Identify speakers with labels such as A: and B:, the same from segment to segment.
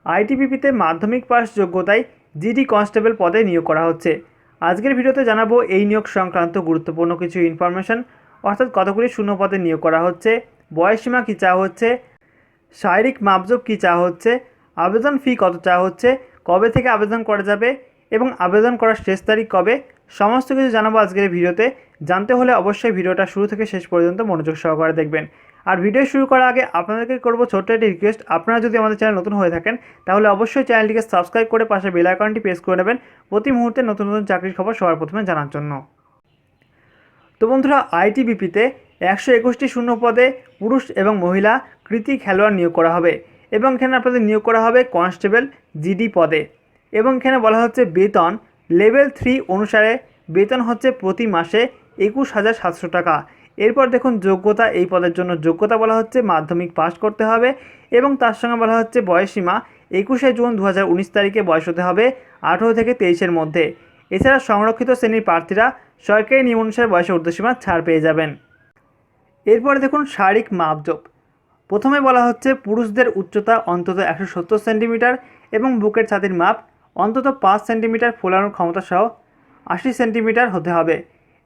A: আইটিবিপিতে মাধ্যমিক পাস যোগ্যতায় GD constable পদে নিয়োগ করা হচ্ছে। আজকের ভিডিওতে জানাবো এই নিয়োগ সংক্রান্ত গুরুত্বপূর্ণ কিছু ইনফরমেশন, অর্থাৎ কতগুলি শূন্য পদে নিয়োগ করা হচ্ছে, বয়সসীমা কী চাওয়া হচ্ছে, শারীরিক মাপজোক কী চাওয়া হচ্ছে, আবেদন ফি কত চাওয়া হচ্ছে, কবে থেকে আবেদন করা যাবে এবং আবেদন করার শেষ তারিখ কবে, সমস্ত কিছু জানাবো আজকের ভিডিওতে। জানতে হলে অবশ্যই ভিডিওটা শুরু থেকে শেষ পর্যন্ত মনোযোগ সহকারে দেখবেন। আর ভিডিও শুরু করার আগে আপনাদেরকে করব ছোট্ট একটি রিকোয়েস্ট, আপনারা যদি আমাদের চ্যানেল নতুন হয়ে থাকেন তাহলে অবশ্যই চ্যানেলটিকে সাবস্ক্রাইব করে পাশে বেল আইকনটি প্রেস করে নেবেন প্রতি মুহূর্তে নতুন নতুন চাকরির খবর সবার প্রথমে জানার জন্য। তো বন্ধুরা, আইটিবিপিতে 121টি শূন্য পদে পুরুষ এবং মহিলা কৃতি খেলোয়াড় নিয়োগ করা হবে এবং এখানে আপনাদের নিয়োগ করা হবে কনস্টেবল জিডি পদে। এবং এখানে বলা হচ্ছে বেতন লেভেল 3 অনুসারে বেতন হচ্ছে প্রতি মাসে 21,700 টাকা। এরপর দেখুন যোগ্যতা, এই পদের জন্য যোগ্যতা বলা হচ্ছে মাধ্যমিক পাস করতে হবে এবং তার সঙ্গে বলা হচ্ছে বয়সসীমা 21শে জুন 2019 তারিখে বয়স হতে হবে 18 থেকে 23-এর মধ্যে। এছাড়া সংরক্ষিত শ্রেণীর প্রার্থীরা সরকারি নিয়ম অনুসারে বয়সের ঊর্ধ্বসীমা ছাড় পেয়ে যাবেন। এরপরে দেখুন শারীরিক মাপজোক। প্রথমে বলা হচ্ছে পুরুষদের উচ্চতা অন্তত 170 সেন্টিমিটার এবং বুকের ছাতির মাপ অন্তত 5 সেন্টিমিটার ফোলানোর ক্ষমতা সহ 80 সেন্টিমিটার হতে হবে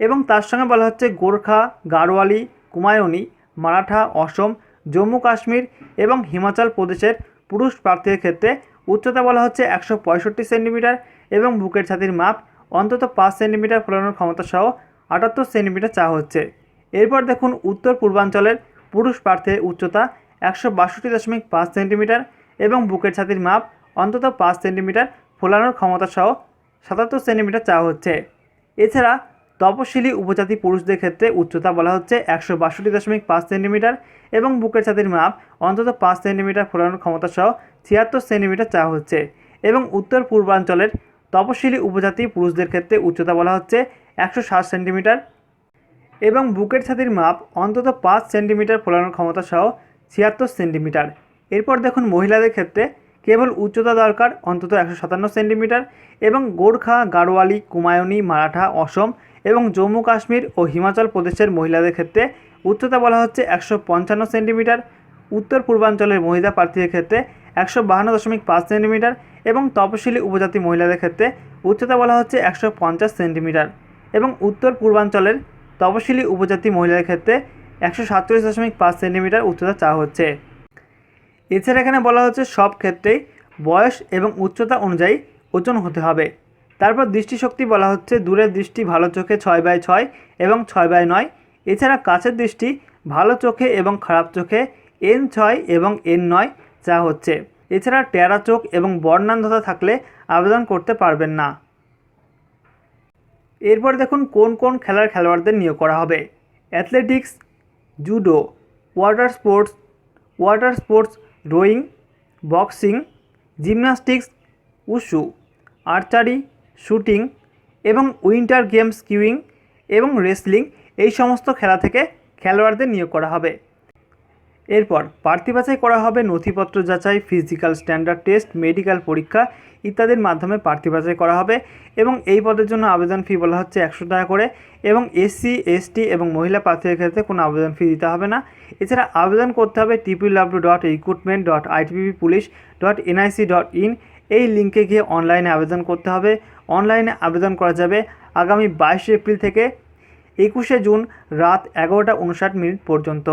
A: এবং তার সঙ্গে বলা হচ্ছে গোর্খা, গাড়োয়ালি, কুমায়ুনি, মারাঠা, অসম, জম্মু কাশ্মীর এবং হিমাচল প্রদেশের পুরুষ প্রার্থীদের ক্ষেত্রে উচ্চতা বলা হচ্ছে 165 সেন্টিমিটার এবং বুকের ছাতির মাপ অন্তত 5 সেন্টিমিটার ফোলানোর ক্ষমতা সহ 78 সেন্টিমিটার চাওয়া হচ্ছে। এরপর দেখুন উত্তর পূর্বাঞ্চলের পুরুষ প্রার্থীর উচ্চতা 162.5 সেন্টিমিটার এবং বুকের ছাতির মাপ অন্তত 5 সেন্টিমিটার ফোলানোর ক্ষমতা সহ 77 সেন্টিমিটার চাওয়া হচ্ছে। এছাড়া তপশিলি উপজাতি পুরুষদের ক্ষেত্রে উচ্চতা বলা হচ্ছে 162.5 সেন্টিমিটার এবং বুকের ছাতির মাপ অন্তত 5 সেন্টিমিটার ফোলানোর ক্ষমতা সহ 76 সেন্টিমিটার চাওয়া হচ্ছে। এবং উত্তর পূর্বাঞ্চলের তপশিলি উপজাতি পুরুষদের ক্ষেত্রে উচ্চতা বলা হচ্ছে 160 সেন্টিমিটার এবং বুকের ছাতির মাপ অন্তত 5 সেন্টিমিটার ফোলানোর ক্ষমতা সহ 76 সেন্টিমিটার। এরপর দেখুন মহিলাদের ক্ষেত্রে কেবল উচ্চতা দরকার অন্তত 157 সেন্টিমিটার এবং গোর্খা, গাড়োয়ালি, কুমায়ুনি, মারাঠা, অসম এবং জম্মু কাশ্মীর ও হিমাচল প্রদেশের মহিলাদের ক্ষেত্রে উচ্চতা বলা হচ্ছে 155 সেন্টিমিটার। উত্তর পূর্বাঞ্চলের মহিলা প্রার্থীদের ক্ষেত্রে 152.5 সেন্টিমিটার এবং তপশিলি উপজাতি মহিলাদের ক্ষেত্রে উচ্চতা বলা হচ্ছে 150 সেন্টিমিটার এবং উত্তর পূর্বাঞ্চলের তপশিলি উপজাতি মহিলাদের ক্ষেত্রে 147.5 সেন্টিমিটার উচ্চতা চাওয়া হচ্ছে। এছাড়া এখানে বলা হচ্ছে সব ক্ষেত্রেই বয়স এবং উচ্চতা অনুযায়ী ওজন হতে হবে। তারপর দৃষ্টিশক্তি বলা হচ্ছে দূরের দৃষ্টি ভালো চোখে 6/6 এবং 6/9। এছাড়া কাছের দৃষ্টি ভালো চোখে এবং খারাপ চোখে N6 এবং N9 চাওয়া হচ্ছে। এছাড়া টেরা চোখ এবং বর্ণান্ধতা থাকলে আবেদন করতে পারবেন না। এরপর দেখুন কোন কোন খেলার খেলোয়াড়দের নিয়োগ করা হবে। Athletics, judo, water sports, rowing, boxing, gymnastics, wushu, archery, shooting এবং উইন্টার গেমস স্কিউইং এবং রেসলিং, এই সমস্ত খেলা থেকে খেলোয়াড়দের নিয়োগ করা হবে। এরপর প্রার্থী বাছাই করা হবে নথিপত্র যাচাই, ফিজিক্যাল স্ট্যান্ডার্ড টেস্ট, মেডিকেল পরীক্ষা ইত্যাদির মাধ্যমে প্রার্থী বাছাই করা হবে এবং এই পদের জন্য আবেদন ফি বলা হচ্ছে 100 টাকা করে এবং SC, ST এবং মহিলা প্রার্থীদের ক্ষেত্রে কোনো আবেদন ফি দিতে হবে না। এছাড়া আবেদন করতে হবে www.recruitment.itbppolice.nic.in এই লিঙ্কে গিয়ে অনলাইনে আবেদন করতে হবে। অনলাইনে আবেদন করা যাবে আগামী 22 এপ্রিল থেকে 21শে জুন রাত 11টা 59 মিনিট পর্যন্ত।